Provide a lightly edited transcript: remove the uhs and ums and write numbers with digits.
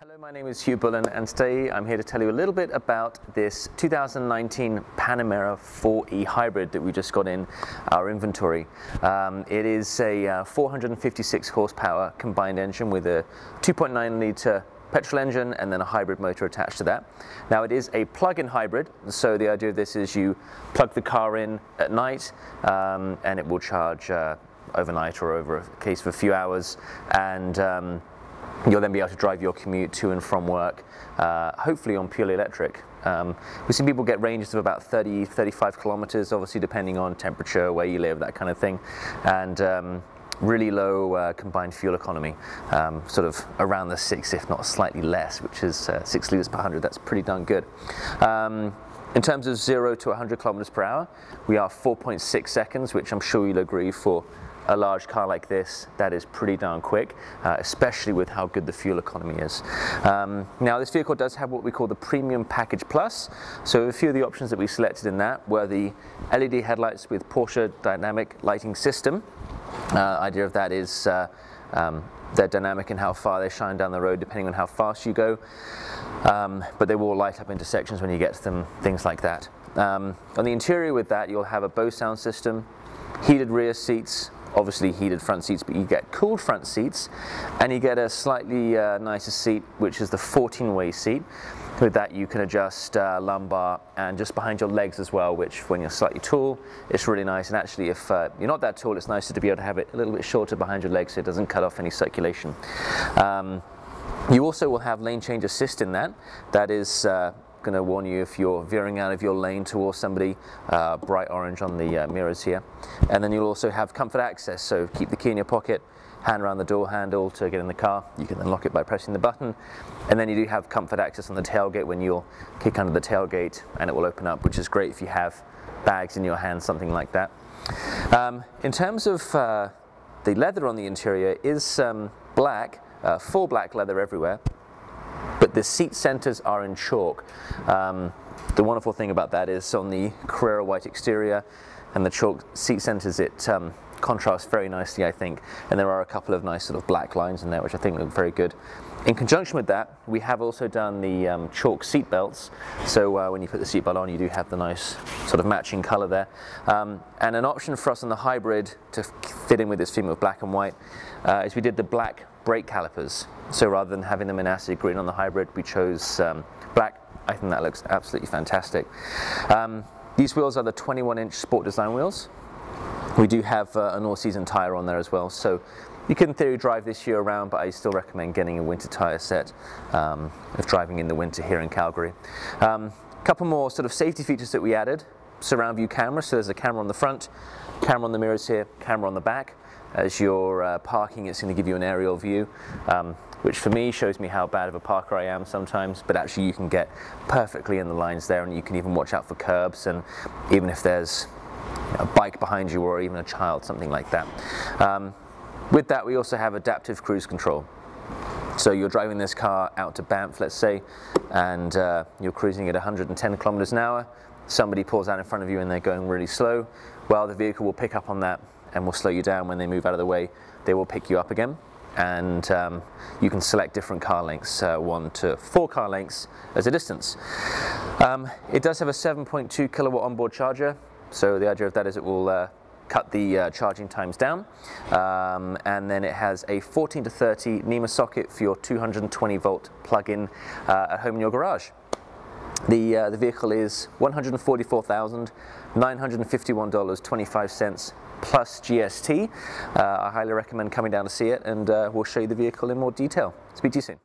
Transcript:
Hello, my name is Hugh Bullen, and today I'm here to tell you a little bit about this 2019 Panamera 4E hybrid that we just got in our inventory. It is a 456 horsepower combined engine with a 2.9 litre petrol engine and then a hybrid motor attached to that. Now it is a plug-in hybrid, so the idea of this is you plug the car in at night and it will charge overnight or over a case of a few hours, and you'll then be able to drive your commute to and from work, hopefully on purely electric. We've seen people get ranges of about 30-35 kilometers, obviously depending on temperature, where you live, that kind of thing, and really low combined fuel economy, sort of around the 6, if not slightly less, which is 6 litres per 100. That's pretty darn good. In terms of 0 to 100 kilometers per hour, we are 4.6 seconds, which I'm sure you'll agree for a large car like this, that is pretty darn quick, especially with how good the fuel economy is. Now this vehicle does have what we call the Premium Package Plus, so a few of the options that we selected in that were the LED headlights with Porsche dynamic lighting system. Idea of that is they're dynamic in how far they shine down the road depending on how fast you go, but they will light up intersections when you get to them, things like that. On the interior with that, you'll have a Bose sound system, heated rear seats, obviously heated front seats, but you get cooled front seats, and you get a slightly nicer seat, which is the 14-way seat. With that you can adjust lumbar and just behind your legs as well, which when you're slightly tall, it's really nice. And actually if you're not that tall, it's nicer to be able to have it a little bit shorter behind your legs so it doesn't cut off any circulation. You also will have lane change assist in that. That is going to warn you if you're veering out of your lane towards somebody, bright orange on the mirrors here. And then you'll also have comfort access, so keep the key in your pocket, hand around the door handle to get in the car. You can unlock it by pressing the button, and then you do have comfort access on the tailgate when you'll kick under the tailgate and it will open up, which is great if you have bags in your hand, something like that. In terms of the leather on the interior is black, full black leather everywhere, but the seat centers are in chalk. The wonderful thing about that is on the Carrara white exterior and the chalk seat centers, it contrasts very nicely, I think, and there are a couple of nice sort of black lines in there which I think look very good. In conjunction with that, we have also done the chalk seat belts, so when you put the seat belt on, you do have the nice sort of matching color there. And an option for us on the hybrid to fit in with this theme of black and white is we did the black brake calipers. So rather than having them in acid green on the hybrid, we chose black. I think that looks absolutely fantastic. These wheels are the 21-inch Sport Design wheels. We do have an all-season tire on there as well, so you can in theory drive this year round, but I still recommend getting a winter tire set if driving in the winter here in Calgary. A couple more sort of safety features that we added. Surround view camera, so there's a camera on the front, camera on the mirrors here, camera on the back. As you're parking, it's going to give you an aerial view, which for me shows me how bad of a parker I am sometimes, but actually you can get perfectly in the lines there, and you can even watch out for curbs, and even if there's a bike behind you or even a child, something like that. With that, we also have adaptive cruise control. So you're driving this car out to Banff, let's say, and you're cruising at 110 kilometers an hour. Somebody pulls out in front of you and they're going really slow. Well, the vehicle will pick up on that and will slow you down. When they move out of the way, they will pick you up again. And you can select different car lengths, 1 to 4 car lengths as a distance. It does have a 7.2 kilowatt onboard charger. So the idea of that is it will cut the charging times down, and then it has a 14 to 30 NEMA socket for your 220 volt plug-in at home in your garage. The vehicle is $144,951.25 plus GST. I highly recommend coming down to see it, and we'll show you the vehicle in more detail. Speak to you soon.